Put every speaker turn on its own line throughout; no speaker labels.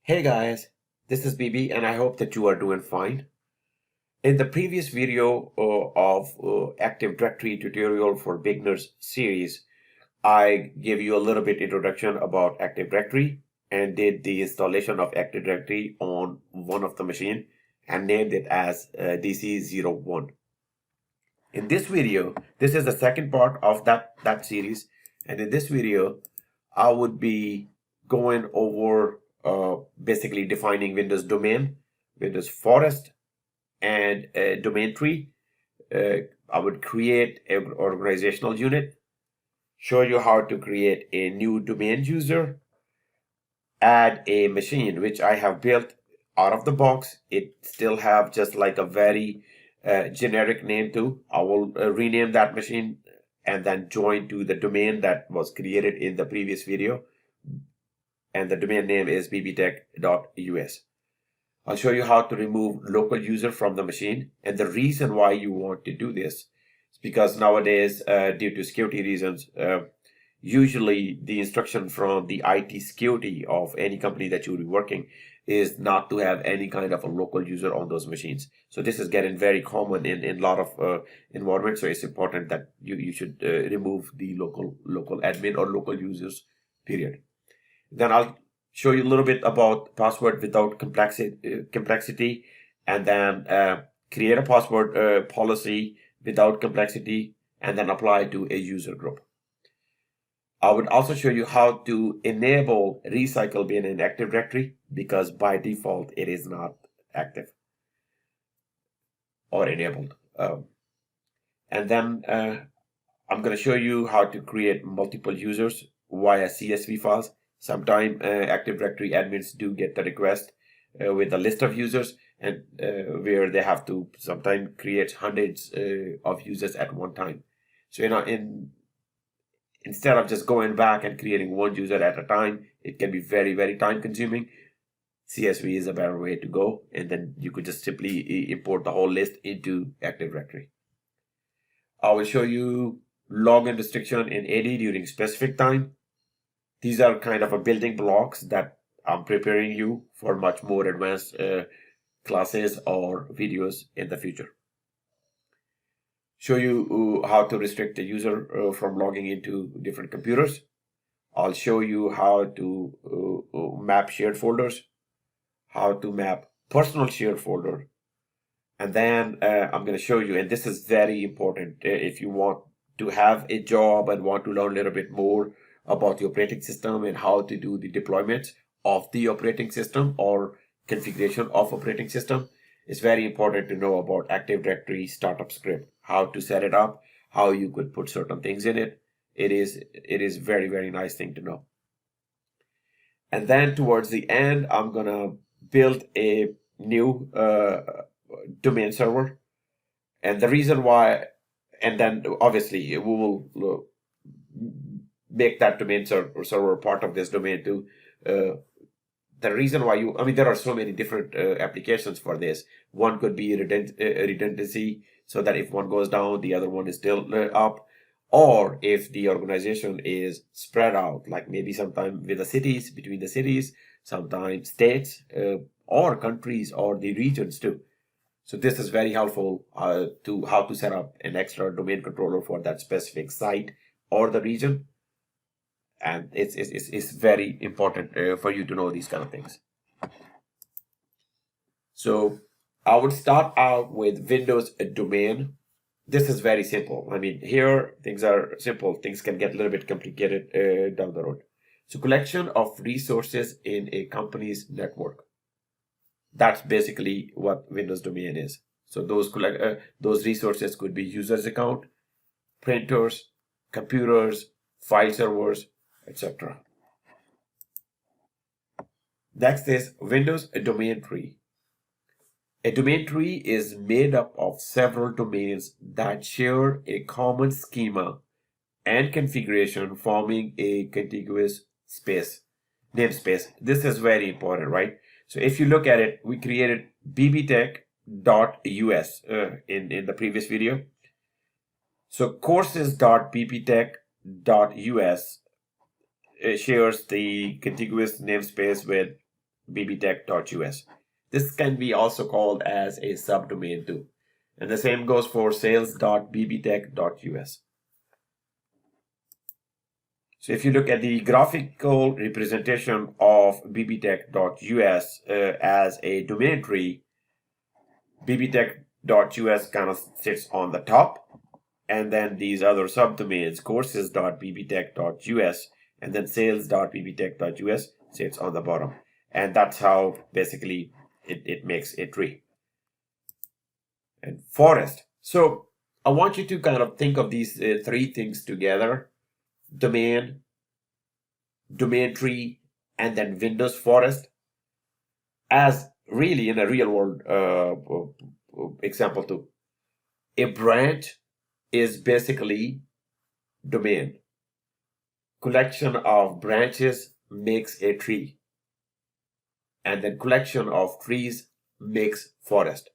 Hey guys, this is Bibi and I hope that you are doing fine. In the previous video of Active Directory tutorial for beginners series, I gave you a little bit introduction about Active Directory and did the installation of Active Directory on one of the machine and named it as DC01. In this video, this is the second part of that series, and in this video, I would be going over basically defining Windows domain, Windows forest, and a domain tree. I would create an organizational unit, show you how to create a new domain user, add a machine which I have built out of the box. It still have just like a very generic name too. I will rename that machine and then join to the domain that was created in the previous video. And the domain name is bbtech.us. I'll show you how to remove local user from the machine. And the reason why you want to do this is because nowadays, due to security reasons, usually the instruction from the IT security of any company that you'll be working is not to have any kind of a local user on those machines. So this is getting very common in a lot of environments. So it's important that you should remove the local admin or local users, period. Then I'll show you a little bit about password without complexity, and then create a password policy without complexity, and then apply to a user group. I would also show you how to enable recycle bin in Active Directory, because by default it is not active or enabled. And then I'm going to show you how to create multiple users via CSV files. Sometimes Active Directory admins do get the request with a list of users, and where they have to sometimes create hundreds of users at one time. So instead of just going back and creating one user at a time, it can be very, very time consuming. CSV is a better way to go, and then you could just simply import the whole list into Active Directory. I will show you login restriction in AD during specific time. These are kind of a building blocks that I'm preparing you for much more advanced classes or videos in the future. Show you how to restrict the user from logging into different computers. I'll show you how to map shared folders, how to map personal shared folder, and then I'm going to show you, and this is very important if you want to have a job and want to learn a little bit more about the operating system and how to do the deployments of the operating system or configuration of operating system. It's very important to know about Active Directory startup script, how to set it up, how you could put certain things in it. It is very, very nice thing to know. And then towards the end, I'm gonna build a new domain server. And the reason why, and then obviously we will make that domain server part of this domain too. The reason why there are so many different applications for this. One could be redundancy, so that if one goes down, the other one is still up. Or if the organization is spread out, like maybe sometimes with the cities, between the cities, sometimes states, or countries, or the regions too. So this is very helpful to how to set up an extra domain controller for that specific site or the region. And it's very important for you to know these kind of things. So I would start out with Windows domain. This is very simple. Here things are simple. Things can get a little bit complicated down the road. So collection of resources in a company's network. That's basically what Windows domain is. So those resources could be users account, printers, computers, file servers, etc. Next is Windows domain tree. A domain tree is made up of several domains that share a common schema and configuration, forming a contiguous namespace. This is very important, right? So if you look at it, we created bbtech.us in the previous video. So courses.bbtech.us shares the contiguous namespace with bbtech.us. This can be also called as a subdomain too. And the same goes for sales.bbtech.us. So if you look at the graphical representation of bbtech.us as a domain tree, bbtech.us kind of sits on the top, and then these other subdomains, courses.bbtech.us, and then sales.bbtech.us sits on the bottom. And that's how basically it makes a tree. And forest. So I want you to kind of think of these three things together: domain, domain tree, and then Windows forest, as really in a real world example too. A branch is basically domain. Collection of branches makes a tree, and then collection of trees makes forest.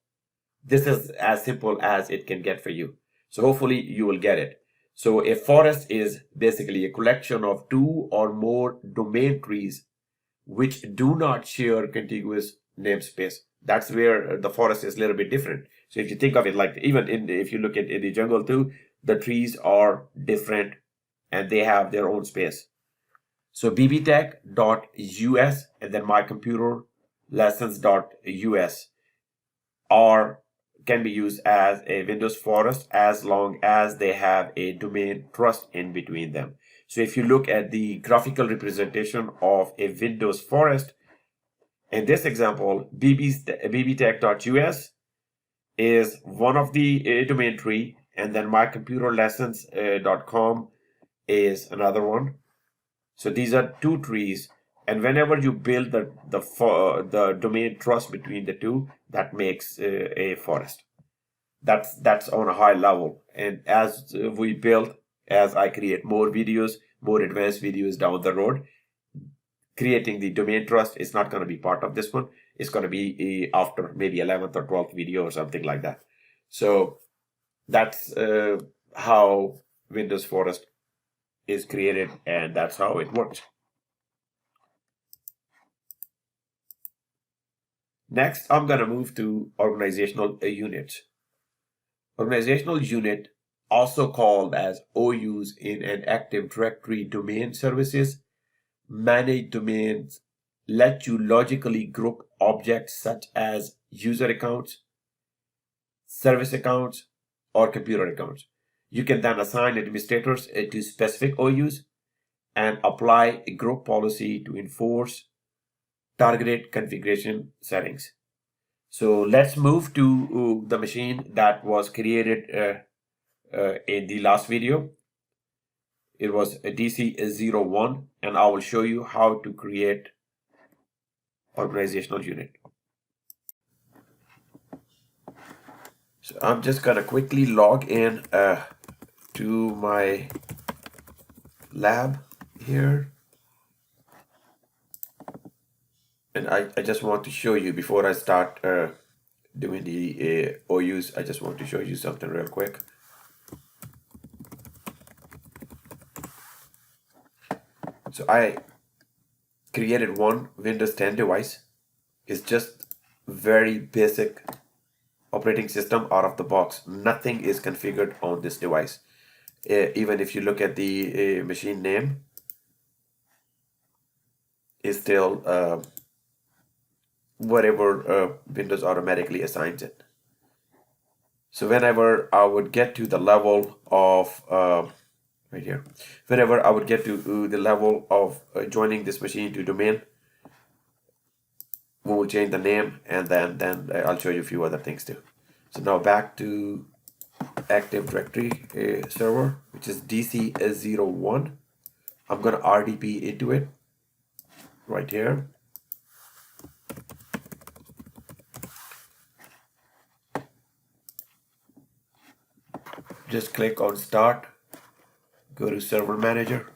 This is as simple as it can get for you. So hopefully you will get it. So a forest is basically a collection of two or more domain trees which do not share contiguous namespace. That's where the forest is a little bit different. So if you think of it like, even if you look at in the jungle too, the trees are different and they have their own space. So bbtech.us and then mycomputerlessons.us can be used as a Windows forest as long as they have a domain trust in between them. So if you look at the graphical representation of a Windows forest, in this example, bbtech.us is one of the domain tree, and then mycomputerlessons.com is another one. So these are two trees, and whenever you build the domain trust between the two, that makes a forest. That's on a high level. And as we build, as I create more videos, more advanced videos down the road, creating the domain trust is not going to be part of this one. It's going to be after maybe 11th or 12th video or something like that. So that's how Windows Forest is created, and that's how it works. Next, I'm going to move to organizational units. Organizational unit, also called as OUs in an Active Directory domain services, manage domains, let you logically group objects such as user accounts, service accounts, or computer accounts. You can then assign administrators to specific OUs and apply a group policy to enforce targeted configuration settings. So let's move to the machine that was created in the last video. It was a DC01, and I will show you how to create organizational unit. So I'm just gonna quickly log in to my lab here. And I just want to show you, before I start doing the OUs, I just want to show you something real quick. So I created one Windows 10 device. It's just very basic operating system out of the box. Nothing is configured on this device. Even if you look at the machine name, is still whatever Windows automatically assigns it. So whenever I would get to the level of right here, whenever I would get to the level of joining this machine to domain, we will change the name, and then I'll show you a few other things too. So now back to Active Directory server, which is DC01. I'm gonna RDP into it right here. Just click on Start, go to Server Manager,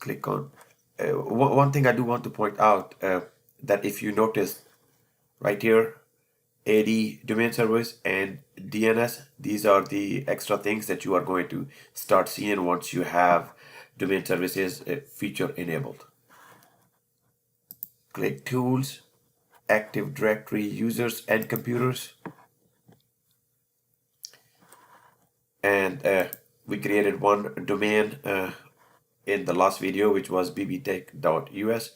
click on one thing I do want to point out, that if you notice right here, AD domain service and DNS, these are the extra things that you are going to start seeing once you have domain services feature enabled. Click Tools, Active Directory Users and Computers. And we created one domain in the last video, which was bbtech.us.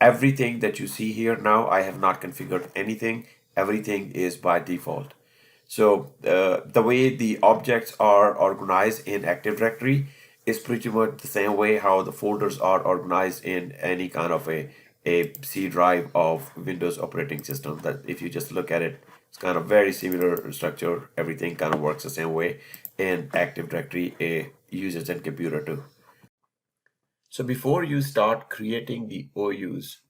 Everything that you see here now, I have not configured anything. Everything is by default. So the way the objects are organized in Active Directory is pretty much the same way how the folders are organized in any kind of a C drive of Windows operating system. That if you just look at it, it's kind of very similar structure. Everything kind of works the same way in Active Directory, users and computer too. So before you start creating the OUs,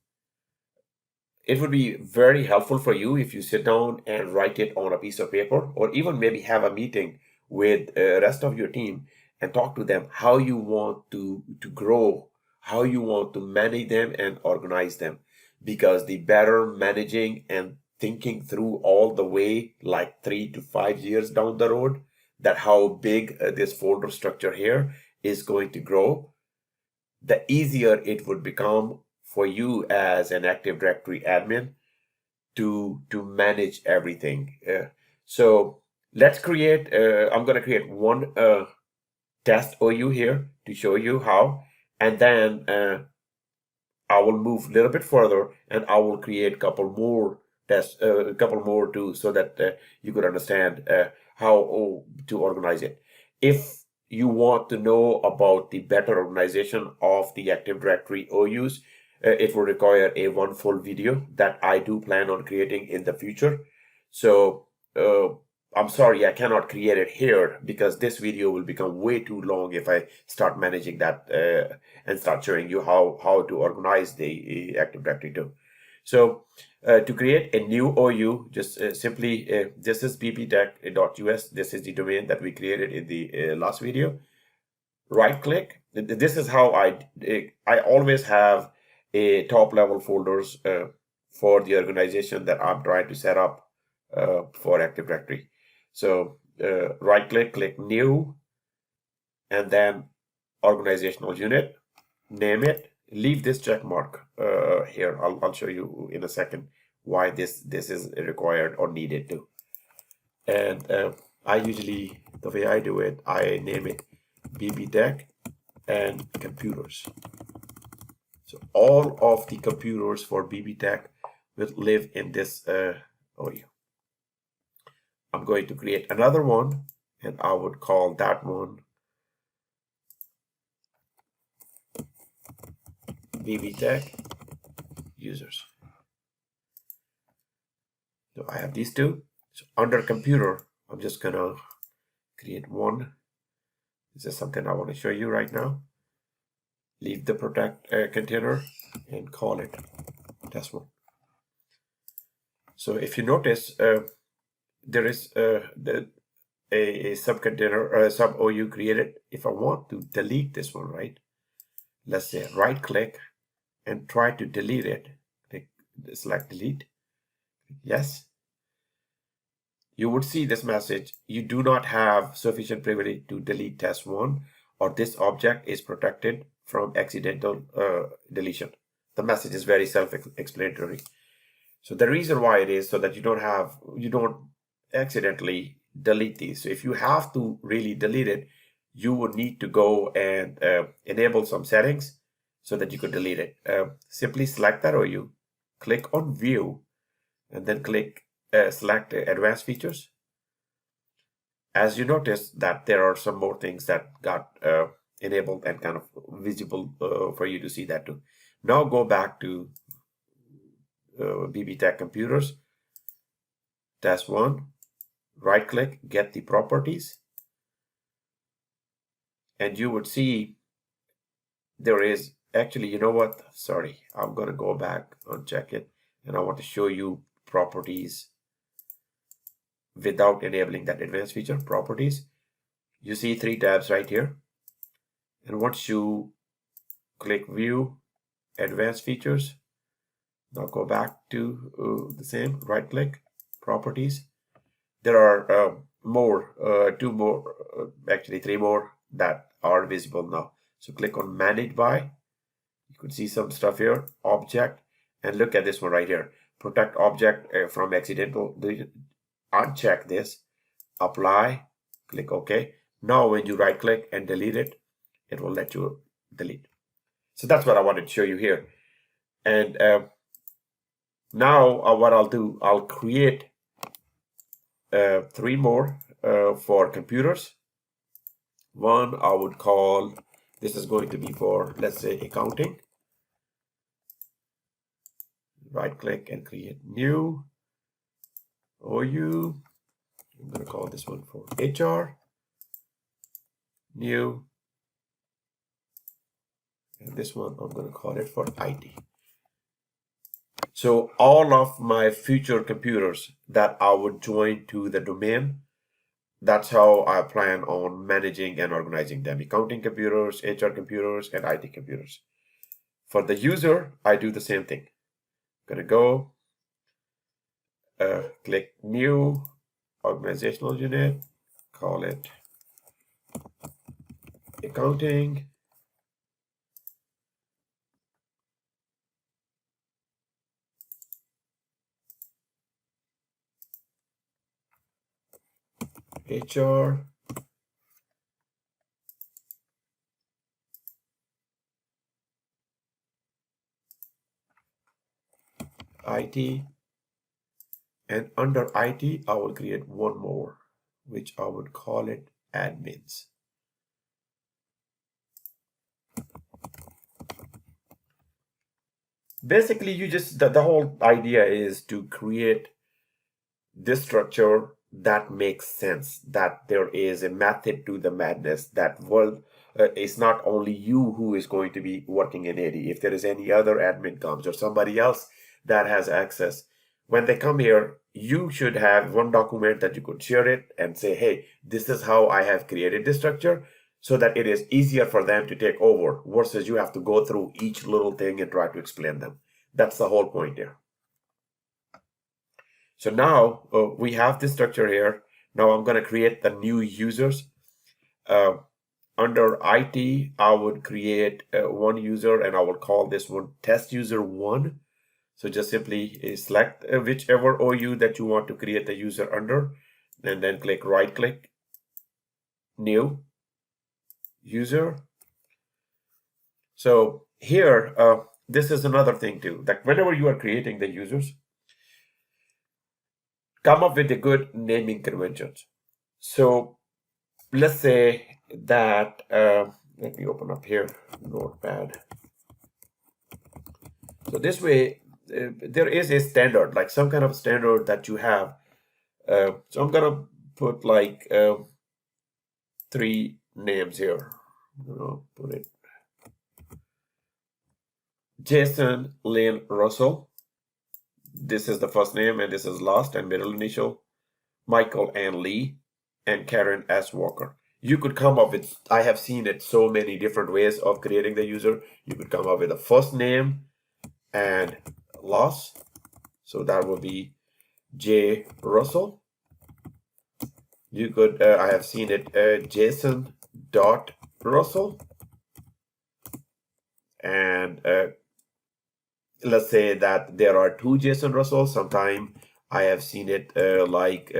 it would be very helpful for you if you sit down and write it on a piece of paper, or even maybe have a meeting with the rest of your team and talk to them how you want to grow, how you want to manage them and organize them. Because the better managing and thinking through all the way, like 3 to 5 years down the road, that how big this folder structure here is going to grow, the easier it would become for you as an Active Directory admin to manage everything. So let's create, I'm going to create one test OU here to show you how, and then I will move a little bit further and I will create a couple more tests, a couple more too, so that you could understand how to organize it. If you want to know about the better organization of the Active Directory OUs, it will require a one full video that I do plan on creating in the future. So I'm sorry, I cannot create it here because this video will become way too long if I start managing that and start showing you how to organize the Active Directory too. So to create a new OU, just simply, this is bbtech.us. This is the domain that we created in the last video. Right click. This is how I always have a top level folders for the organization that I'm trying to set up for Active Directory. So right click, click new, and then organizational unit, name it, leave this check mark here. I'll show you in a second why this is required or needed to. And I usually, the way I do it, I name it Bibi Tech and computers. So all of the computers for Bibi Tech will live in this OU. I'm going to create another one, and I would call that one Bibi Tech users. So I have these two. So under computer, I'm just gonna create one. This is something I want to show you right now. Leave the protect container and call it test one. So if you notice, there is a sub container, sub OU created. If I want to delete this one, right? Let's say right click and try to delete it. Select delete. Yes. You would see this message. You do not have sufficient privilege to delete test one, or this object is protected from accidental deletion. The message is very self-explanatory. So the reason why it is so that you don't accidentally delete these. So if you have to really delete it, you would need to go and enable some settings so that you could delete it. Simply select that OU, click on view, and then click select advanced features. As you notice that there are some more things that got enabled and kind of visible for you to see that too. Now go back to Bibi Tech computers, test one, right click, get the properties, and you would see there is actually, you know what, sorry, I'm going to go back and check it, and I want to show you properties without enabling that advanced feature. Properties, you see 3 tabs right here, and once you click view advanced features, now go back to the same, right click, properties. There are two more, actually 3 more that are visible now. So click on manage by, you could see some stuff here, object, And look at this one right here. Protect object from accidental. Uncheck this. Apply. Click OK. Now when you right click and delete it, it will let you delete. So that's what I wanted to show you here. And now what I'll do, I'll create 3 more for computers. One I would call, this is going to be for, let's say, accounting. Right click and create new OU. I'm going to call this one for HR. New. And this one I'm going to call it for IT. So all of my future computers that I would join to the domain, that's how I plan on managing and organizing them. Accounting computers, HR computers, and IT computers. For the user, I do the same thing. I'm going to go, click new organizational unit, call it accounting. HR, IT, and under IT, I will create one more, which I would call it admins. Basically, you just, the whole idea is to create this structure that makes sense, that there is a method to the madness, that it's not only you who is going to be working in AD. If there is any other admin comes or somebody else that has access, when they come here, you should have one document that you could share it and say, hey, this is how I have created this structure, so that it is easier for them to take over versus you have to go through each little thing and try to explain them. That's the whole point here. So now we have this structure here. Now I'm going to create the new users. Under IT, I would create one user and I will call this one test user 1. So just simply select whichever OU that you want to create the user under, and then click right click, new user. So here, this is another thing too, that whenever you are creating the users, come up with a good naming conventions. So let's say that, let me open up here, Notepad. So this way, there is a standard, like some kind of standard that you have. So I'm gonna put like 3 names here. I'm gonna put it Jason Lynn Russell. This is the first name and this is last and middle initial. Michael Ann Lee and Karen S. Walker. You could come up with, I have seen it so many different ways of creating the user. You could come up with a first name and last. So that would be J. Russell. You could, I have seen it, Jason dot Russell. And let's say that there are 2 Jason Russells. Sometime I have seen it like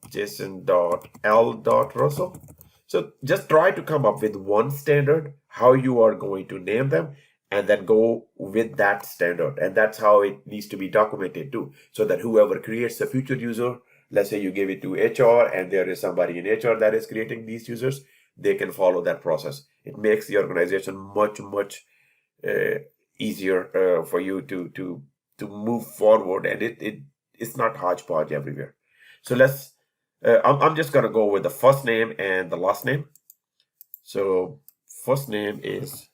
Jason dot L dot Russell. So just try to come up with one standard, how you are going to name them, and then go with that standard. And that's how it needs to be documented too, so that whoever creates the future user, let's say you give it to HR and there is somebody in HR that is creating these users, they can follow that process. It makes the organization much easier for you to move forward, and it's not hodgepodge everywhere. So let's, I'm just gonna go with the first name and the last name. So first name is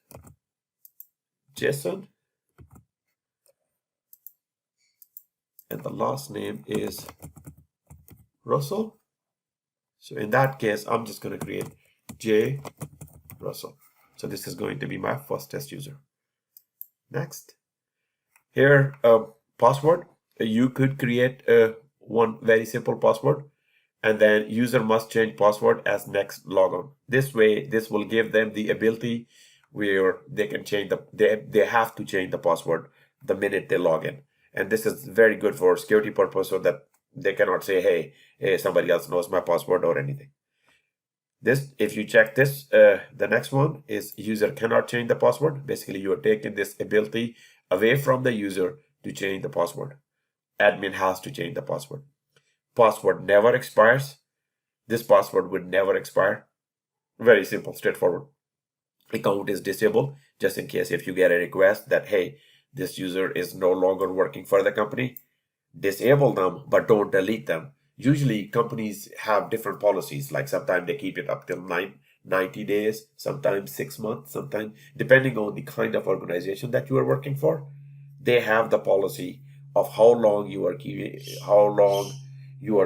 Jason and the last name is Russell. So in that case, I'm just going to create J Russell. So this is going to be my first test user. Next. Here, password. You could create one very simple password, and then user must change password as next logon. This way, this will give them the ability where they can change they have to change the password the minute they log in. And this is very good for security purpose, so that they cannot say, hey, somebody else knows my password or anything. This, if you check this, the next one is user cannot change the password. Basically, you are taking this ability away from the user to change the password. Admin has to change the password. Password never expires. This password would never expire. Very simple, straightforward. Account is disabled just in case if you get a request that, hey, this user is no longer working for the company. Disable them, but don't delete them. Usually companies have different policies, like sometimes they keep it up till 90 days, sometimes 6 months, sometimes depending on the kind of organization that you are working for. They have the policy of how long you are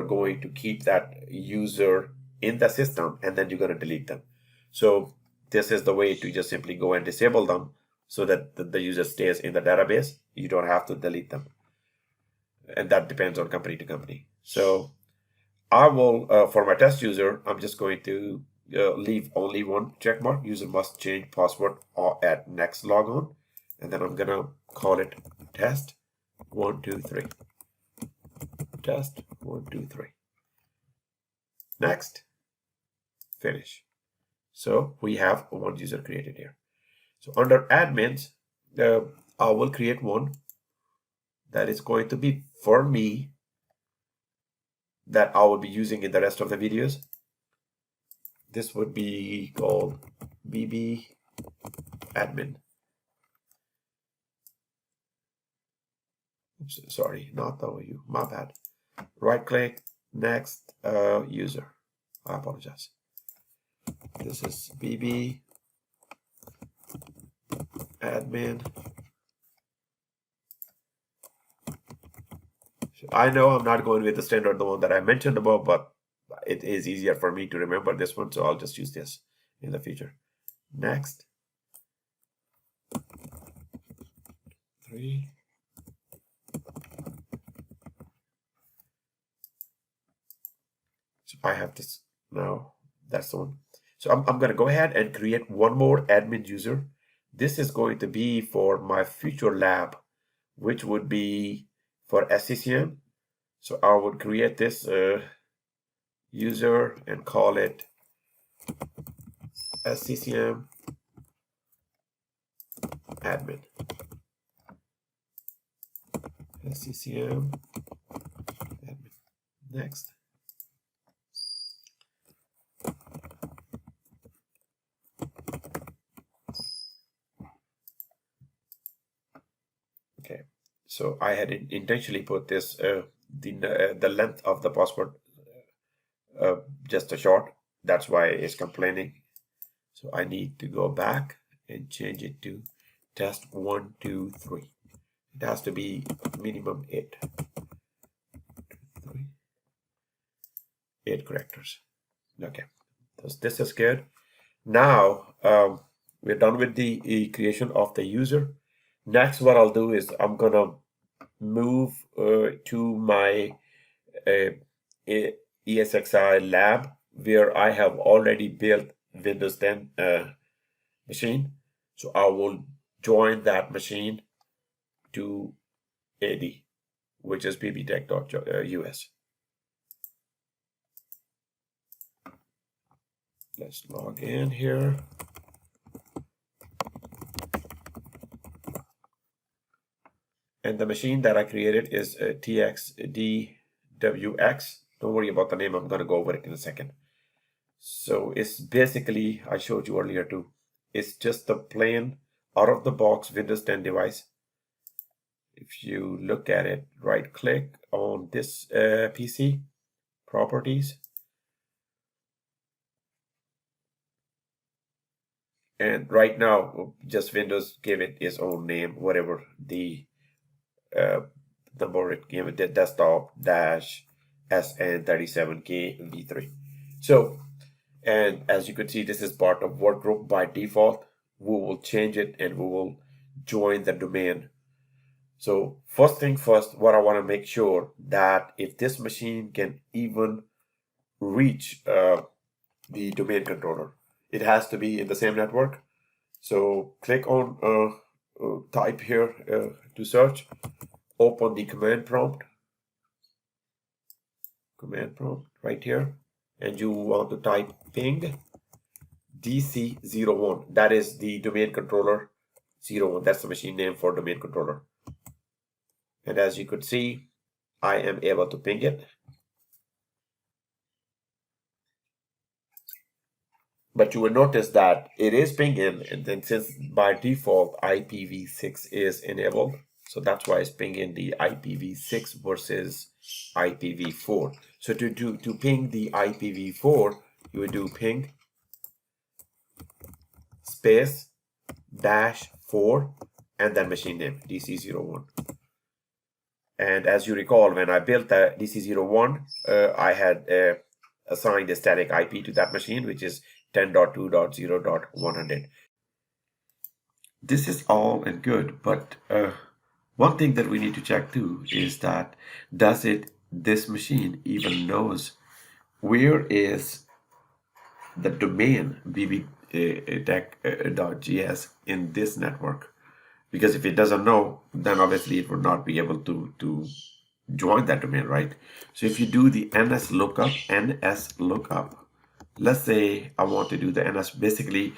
going to keep that user in the system, and then you're going to delete them. So this is the way to just simply go and disable them so that the user stays in the database. You don't have to delete them. And that depends on company to company. So I will, for my test user, I'm just going to leave only one check mark. User must change password or at next logon. And then I'm going to call it test 1, 2, 3. Test 1, 2, 3. Next. Finish. So we have one user created here. So under admins, I will create one that is going to be for me, that I will be using in the rest of the videos. This would be called Bibi admin. Oops, sorry, not you, my bad. Right click, next, user. I apologize. This is Bibi admin. I know I'm not going with the standard, the one that I mentioned above, but it is easier for me to remember this one, so I'll just use this in the future. Next. 3. So I have this now. That's the one. So I'm going to go ahead and create one more admin user. This is going to be for my future lab, which would be for SCCM. So I would create this user and call it SCCM admin. SCCM admin. Next. Okay, so I had intentionally put this the length of the password just a short. That's why it's complaining. So I need to go back and change it to test 1, 2, 3. It has to be minimum 8. 8 characters. Okay, so this is good. Now we're done with the creation of the user. Next, what I'll do is I'm gonna move to my ESXi lab, where I have already built Windows 10 machine. So I will join that machine to AD, which is bbtech.us. Let's log in here. And the machine that I created is TXDWX. Don't worry about the name. I'm going to go over it in a second. So it's basically, I showed you earlier too, it's just the plain out-of-the-box Windows 10 device. If you look at it, right-click on this PC, Properties. And right now, just Windows gave it its own name, whatever the number it gave it, the desktop dash SN37K V3. So, and as you can see, this is part of workgroup by default. We will change it and we will join the domain. So first thing first, what I want to make sure that if this machine can even reach the domain controller, it has to be in the same network. So click on type here to search. Open the command prompt right here, and you want to type ping DC01. That is the domain controller 01. That's the machine name for domain controller. And as you could see, I am able to ping it. But you will notice that it is pinging, and then since by default IPv6 is enabled, so that's why it's pinging the IPv6 versus IPv4. So to ping the IPv4, you would do ping space -4 and then machine name DC01. And as you recall, when I built the DC01, I had assigned a static IP to that machine, which is 10.2.0.100. This is all and good, but one thing that we need to check too is that this machine even knows where is the domain bbtech.js in this network? Because if it doesn't know, then obviously it would not be able to join that domain, right? So if you do the NS lookup, let's say I want to do the NS. Basically,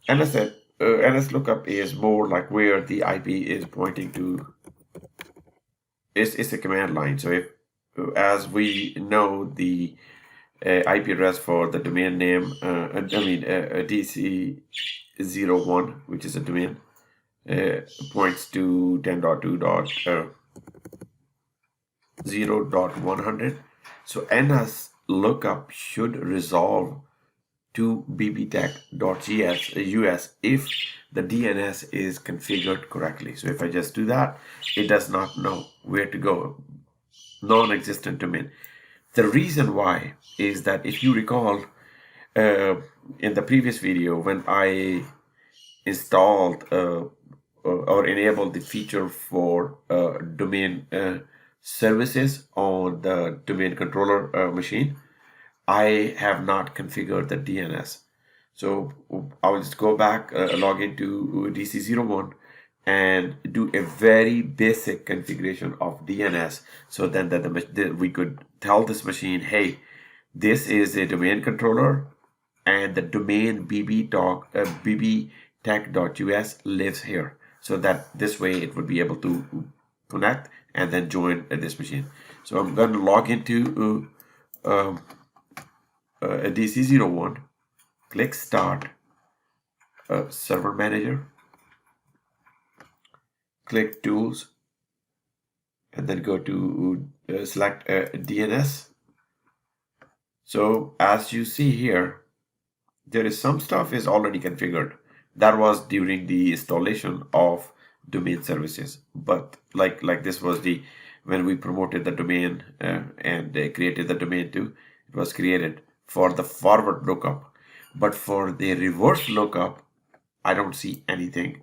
NS lookup is more like where the IP is pointing to. It's a command line. So if, as we know, the IP address for the domain name, DC01, which is a domain, points to 10.2.0.100. So NS lookup should resolve to bbtech.us if the DNS is configured correctly. So if I just do that, it does not know where to go. Non-existent domain. The reason why is that if you recall in the previous video when I installed or enabled the feature for domain services on the domain controller machine, I have not configured the DNS. So I will just go back, log into DC01 and do a very basic configuration of DNS, so then that we could tell this machine, hey, this is a domain controller and the domain bbtech.us lives here. So that this way it would be able to connect and then join this machine. So I'm going to log into DC01, click Start, Server Manager, click Tools, and then go to select DNS. So as you see here, there is some stuff is already configured. That was during the installation of domain services, but like this was the when we promoted the domain and created the domain too. It was created for the forward lookup, but for the reverse lookup, I don't see anything.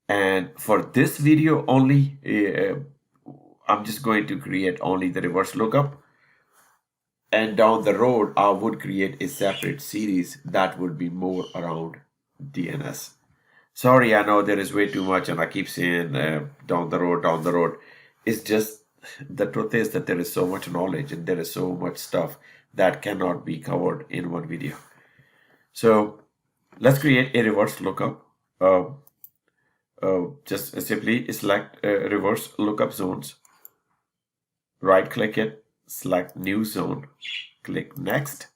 And for this video only, I'm just going to create only the reverse lookup. And down the road, I would create a separate series that would be more around DNS. Sorry, I know there is way too much, and I keep saying down the road. It's just the truth is that there is so much knowledge and there is so much stuff that cannot be covered in one video. So let's create a reverse lookup. Just simply select reverse lookup zones. Right click it, select new zone, click next.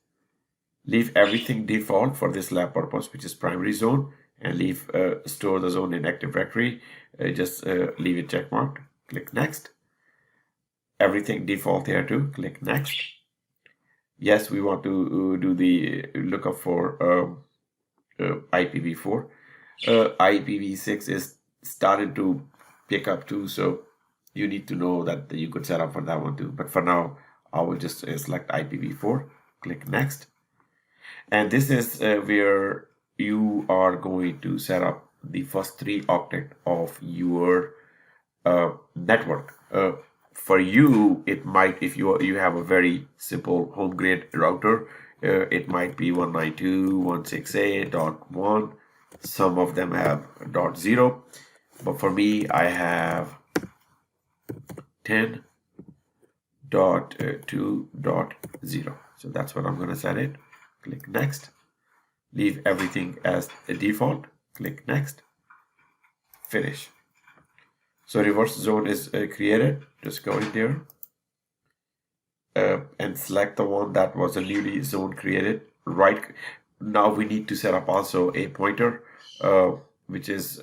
Leave everything default for this lab purpose, which is primary zone, and leave store the zone in Active Directory. Just leave it checkmarked. Click next. Everything default here too. Click next. Yes, we want to do the lookup for IPv4. IPv6 is started to pick up too, so you need to know that you could set up for that one too. But for now, I will just select IPv4. Click next. And this is where you are going to set up the first 3 octet of your network. For you, it might, if you have a very simple home grade router, it might be 192.168.1. Some of them have .0, but for me, I have 10.2.0. So that's what I'm going to set it. Click next. Leave everything as a default. Click next. Finish. So reverse zone is created. Just go in there and select the one that was a newly zone created. Right now we need to set up also a pointer, which is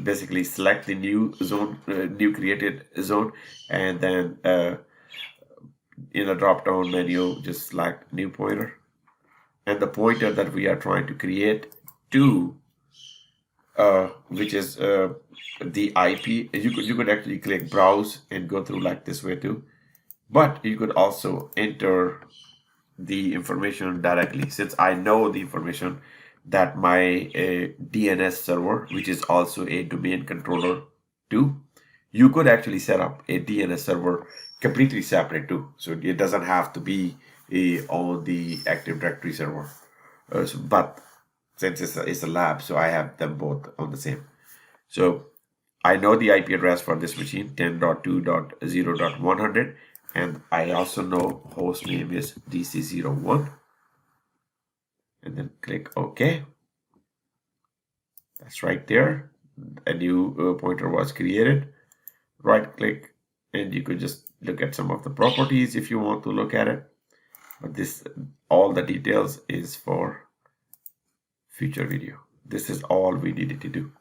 basically select the new zone, new created zone, and then in the drop down menu just select new pointer, and the pointer that we are trying to create to which is the IP. You could actually click browse and go through like this way too, but you could also enter the information directly. Since I know the information that my DNS server, which is also a domain controller too, you could actually set up a DNS server completely separate too. So it doesn't have to be on the Active Directory server. But since it's a lab, so I have them both on the same. So I know the IP address for this machine, 10.2.0.100, and I also know host name is DC01. And then click OK. That's right there. A new pointer was created. Right click, and you could just look at some of the properties if you want to look at it. But this, all the details is for future video. This is all we needed to do.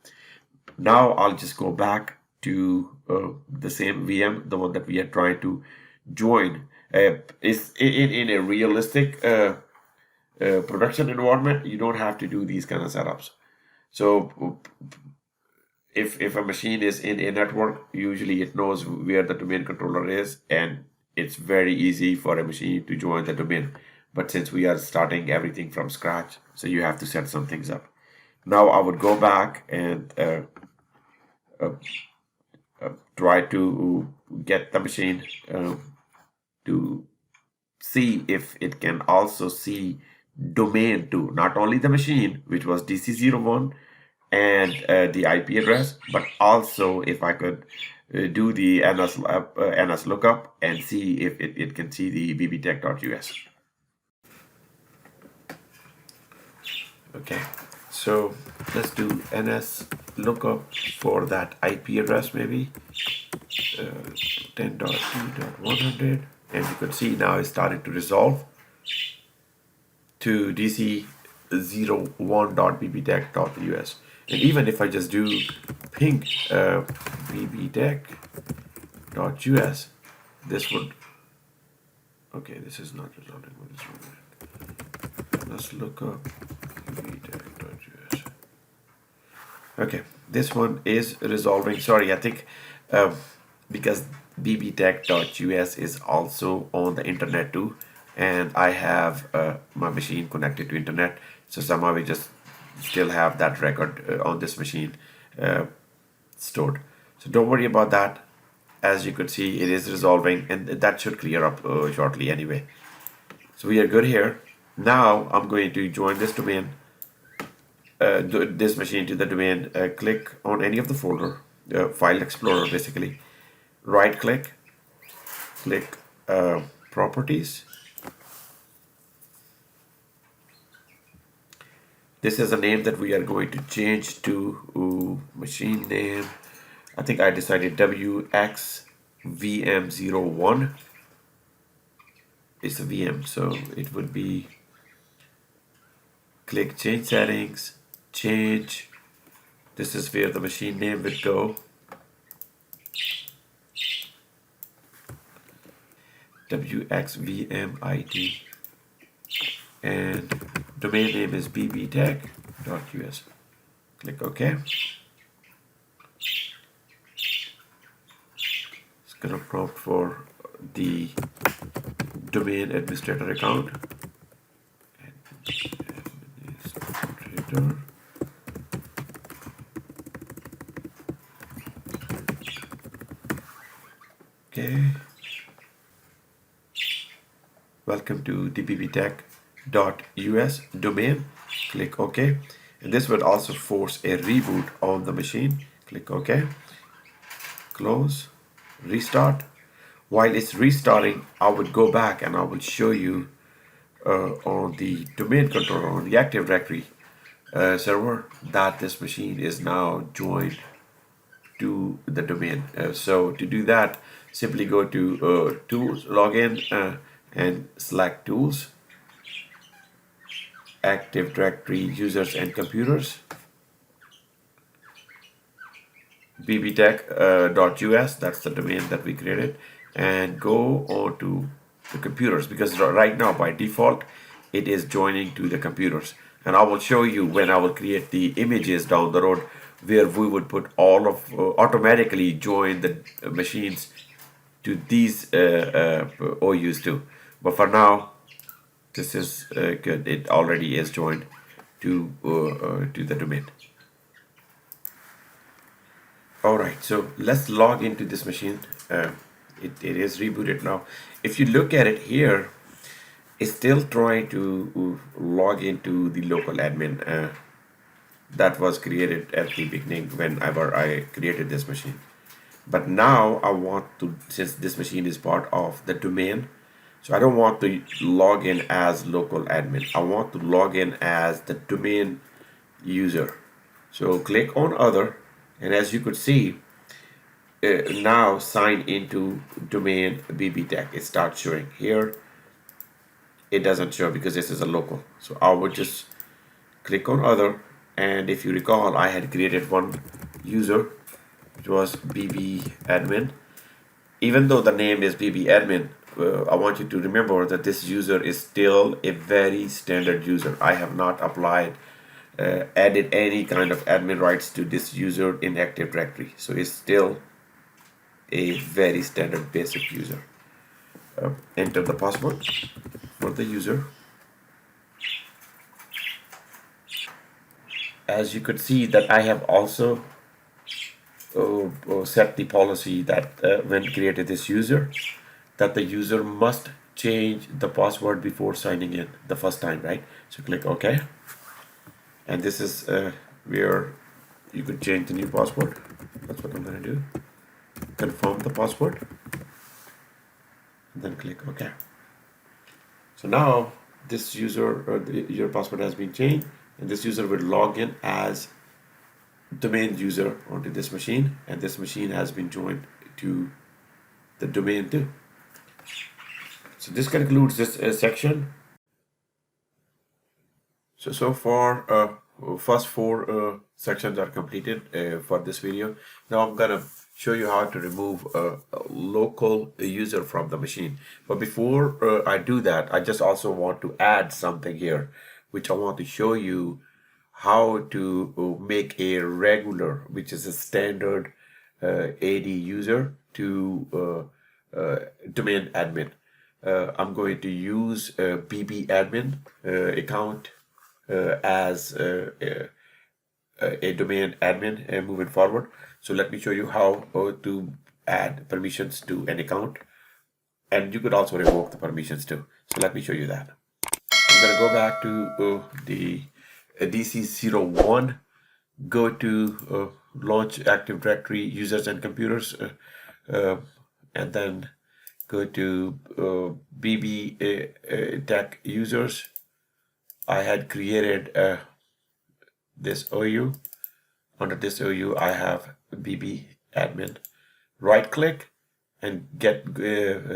Now I'll just go back to the same VM, the one that we are trying to join. Is in a realistic production environment, you don't have to do these kind of setups. So if a machine is in a network, usually it knows where the domain controller is, and it's very easy for a machine to join the domain. But since we are starting everything from scratch, so you have to set some things up. Now I would go back and try to get the machine to see if it can also see domain too, not only the machine, which was DC01 and the IP address, but also if I could do the NS lookup and see if it can see the bbtech.us. Okay, so let's do NS lookup for that IP address, maybe 10.2.100, and you could see now it's starting to resolve to DC01.bbtech.us. And even if I just do ping bbtech.us, this would, okay, this is not resolving. What is wrong with it? Let's look up bbtech.us. Okay, this one is resolving. Sorry, I think because bbtech.us is also on the internet too, and I have my machine connected to internet, so somehow we just still have that record on this machine stored. So don't worry about that. As you could see, it is resolving, and that should clear up shortly anyway. So we are good here. Now I'm going to join this domain, this machine to the domain. Click on any of the folder, file explorer basically. Right click, click properties. This is a name that we are going to change to machine name. I think I decided WXVM01 is a VM, so it would be click change settings, change. This is where the machine name would go. WXVMIT, and domain name is bbtech.us. Click OK. It's gonna prompt for the domain administrator account. Administrator. Okay. Welcome to the bbtech.us domain. click OK. And this will also force a reboot on the machine. Click OK, close, restart. While it's restarting, I would go back and I will show you on the domain controller on the Active Directory server that this machine is now joined to the domain. So to do that, simply go to Tools, Login, and select Tools, Active Directory, Users and Computers, Bibi Tech .us, that's the domain that we created, and go on to the computers, because right now by default it is joining to the computers. And I will show you when I will create the images down the road where we would put all of automatically join the machines to these OUs too. But for now, this is good. It already is joined to the domain. Alright, so let's log into this machine. It is rebooted now. If you look at it here, it's still trying to log into the local admin that was created at the beginning whenever I created this machine. But now I want to, since this machine is part of the domain, so I don't want to log in as local admin. I want to log in as the domain user. So click on Other, and as you could see, now sign into domain Bibi Tech. It starts showing here. It doesn't show because this is a local. So I would just click on Other, and if you recall, I had created one user, which was Bibi Admin. Even though the name is Bibi Admin, I want you to remember that this user is still a very standard user. I have not applied added any kind of admin rights to this user in Active Directory, so it's still a very standard basic user. Enter the password for the user. As you could see that I have also set the policy that when created this user, that the user must change the password before signing in the first time, right? So click OK. And this is where you could change the new password. That's what I'm going to do. Confirm the password, and then click OK. So now this user, your password has been changed, and this user will log in as domain user onto this machine, and this machine has been joined to the domain too. So this concludes this section. So far, first four sections are completed for this video. Now I'm gonna show you how to remove a local user from the machine. But before I do that, I just also want to add something here, which I want to show you how to make a regular, which is a standard AD user to domain admin. I'm going to use Bibi admin account as a domain admin moving forward. So let me show you how to add permissions to an account, and you could also revoke the permissions too. So let me show you that. I'm going to go back to the DC01, go to launch Active Directory users and computers, and then go to Bibi Tech users. I had created this OU. Under this OU, I have Bibi admin. Right click and get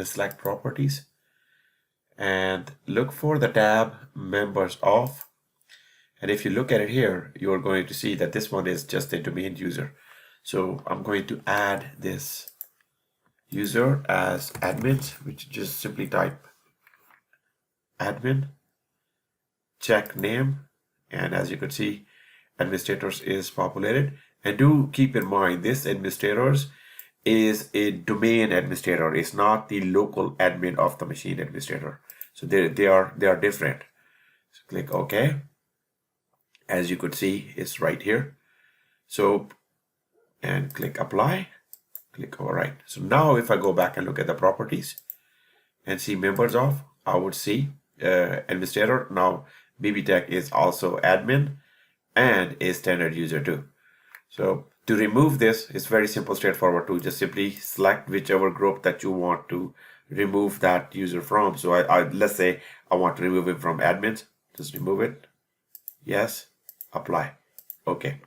select properties, and look for the tab members of. And if you look at it here, you're going to see that this one is just a domain user. So I'm going to add this user as admins, which just simply type admin, check name, and as you could see, administrators is populated. And do keep in mind, this administrators is a domain administrator. It's not the local admin of the machine administrator. So they are different. So click OK. As you could see, it's right here. So, and click apply, click all right. So now if I go back and look at the properties and see members of, I would see administrator. Now Bibi Tech is also admin and a standard user too. So to remove this, it's very simple, straightforward to just simply select whichever group that you want to remove that user from. So let's say I want to remove it from admins. Just remove it. Yes. Apply. Okay.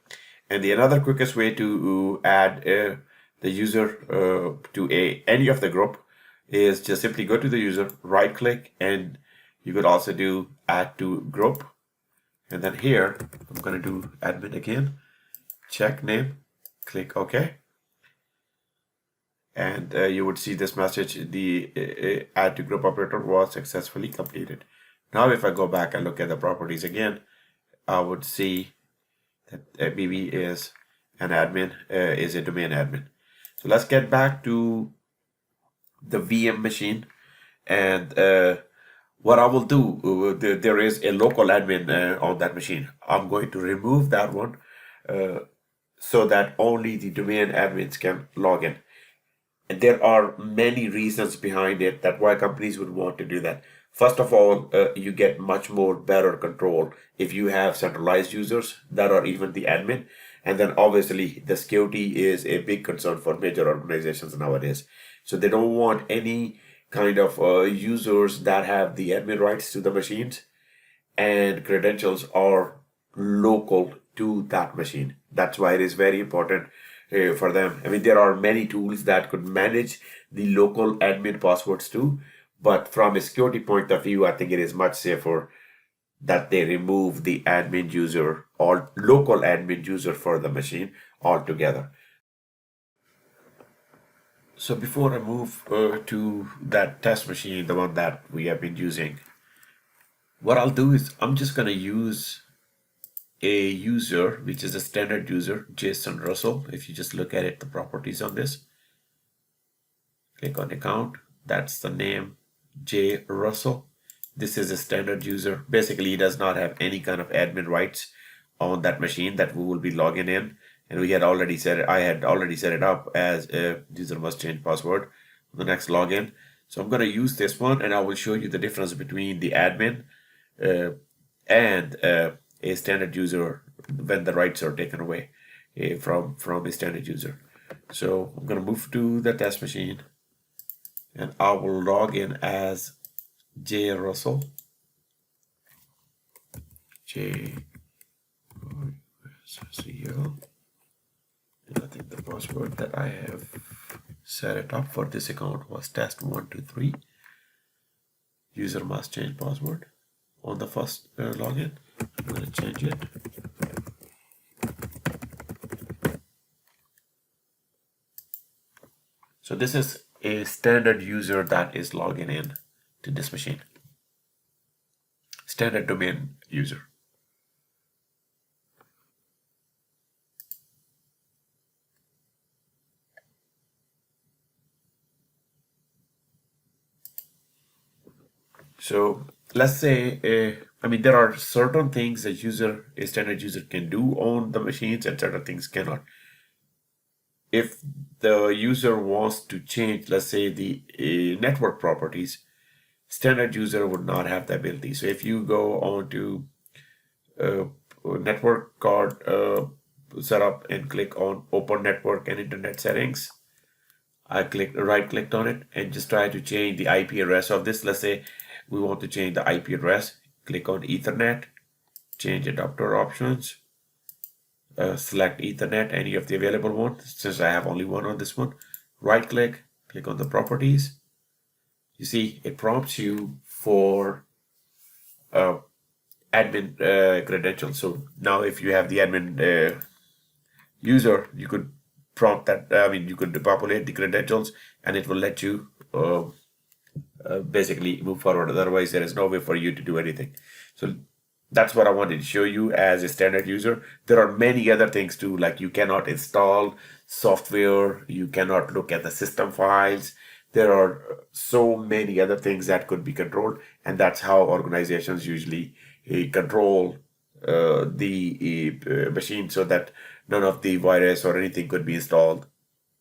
And the another quickest way to add the user to any of the group is just simply go to the user, right click, and you could also do add to group. And then here, I'm going to do admin again, check name, click OK. And you would see this message, the add to group operator was successfully completed. Now, if I go back and look at the properties again, I would see that Bibi is an admin, is a domain admin. So let's get back to the VM machine. And what I will do, there is a local admin on that machine. I'm going to remove that one so that only the domain admins can log in. And there are many reasons behind it that why companies would want to do that. First of all, you get much more better control if you have centralized users that are even the admin. And then obviously the security is a big concern for major organizations nowadays. So they don't want any kind of users that have the admin rights to the machines and credentials are local to that machine. That's why it is very important for them. I mean, there are many tools that could manage the local admin passwords too, but from a security point of view, I think it is much safer that they remove the admin user or local admin user for the machine altogether. So before I move to that test machine, the one that we have been using, what I'll do is I'm just going to use a user, which is a standard user, Jason Russell. If you just look at it, the properties on this, click on account, that's the name, J Russell. This is a standard user. Basically, he does not have any kind of admin rights on that machine that we will be logging in. And we had already set it, I had already set it up as a user must change password. The next login. So I'm going to use this one and I will show you the difference between the admin and a standard user when the rights are taken away from a standard user. So I'm going to move to the test machine and I will log in as J Russell. J SCCM. And I think the password that I have set it up for this account was test123. User must change password on the first login. I'm going to change it. So this is a standard user that is logging in to this machine. Standard domain user. So let's say, I mean, there are certain things a standard user can do on the machines and certain things cannot. If the user wants to change, let's say, the network properties, standard user would not have the ability. So if you go on to network card setup and click on open network and internet settings, I right clicked on it and just try to change the IP address of this. Let's say we want to change the IP address. Click on Ethernet, change adapter options, select Ethernet, any of the available ones. Since I have only one on this one, right click, click on the properties. You see, it prompts you for admin credentials. So now if you have the admin user, you could prompt that, you could populate the credentials and it will let you basically move forward. Otherwise, there is no way for you to do anything. So that's what I wanted to show you as a standard user. There are many other things too, like you cannot install software, you cannot look at the system files. There are so many other things that could be controlled, and that's how organizations usually control the machine so that none of the virus or anything could be installed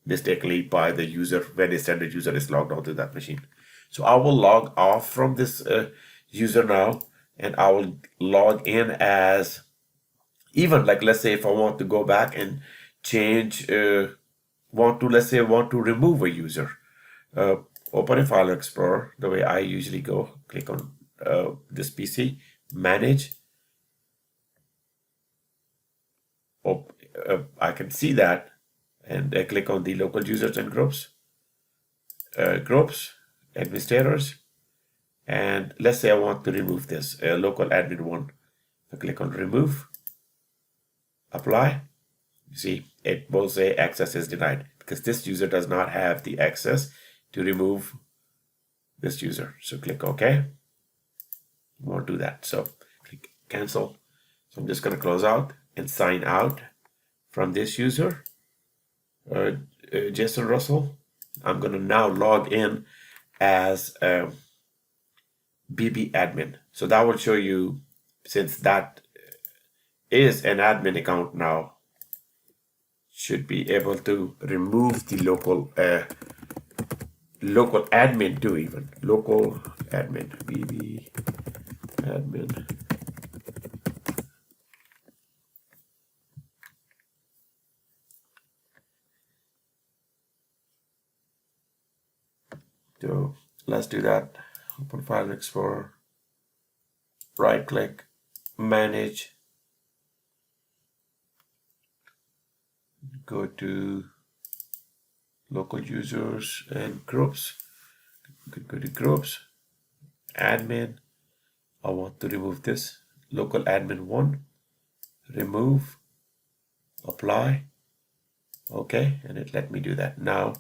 mistakenly by the user when a standard user is logged onto that machine. So I will log off from this user now, and I will log in as, even like, let's say if I want to go back and change, let's say I want to remove a user, open a file explorer the way I usually go, click on this PC, manage. I can see that, and I click on the local users and groups, administrators, and let's say I want to remove this local admin one. I click on remove, apply. You see, it will say access is denied because this user does not have the access to remove this user. So click OK. Won't do that. So click cancel. So I'm just going to close out and sign out from this user, Jason Russell. I'm going to now log in as BB admin. So that will show you, since that is an admin account now, should be able to remove the local admin too, even local admin, BB admin. So let's do that. Open File Explorer, right click, manage, go to local users and groups. Go to groups, admin. I want to remove this local admin one, remove, apply. Okay, and it let me do that. Now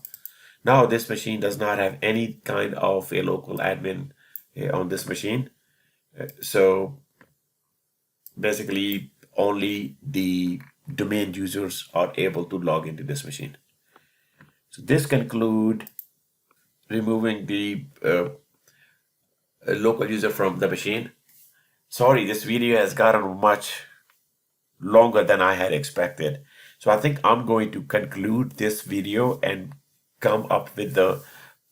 this machine does not have any kind of a local admin on this machine. So basically only the domain users are able to log into this machine. So this concludes removing the local user from the machine. Sorry, this video has gotten much longer than I had expected. So I think I'm going to conclude this video and come up with the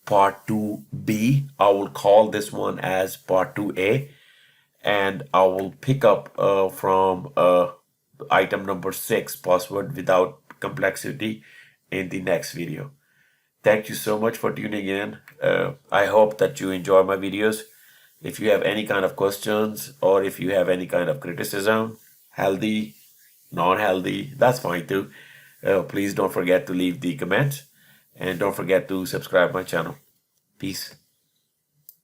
part 2B. I will call this one as part 2A, and I will pick up from item number 6, password without complexity, in the next video. Thank you so much for tuning in. I hope that you enjoy my videos. If you have any kind of questions, or if you have any kind of criticism, healthy, non-healthy, that's fine too. Please don't forget to leave the comments, and don't forget to subscribe my channel. Peace.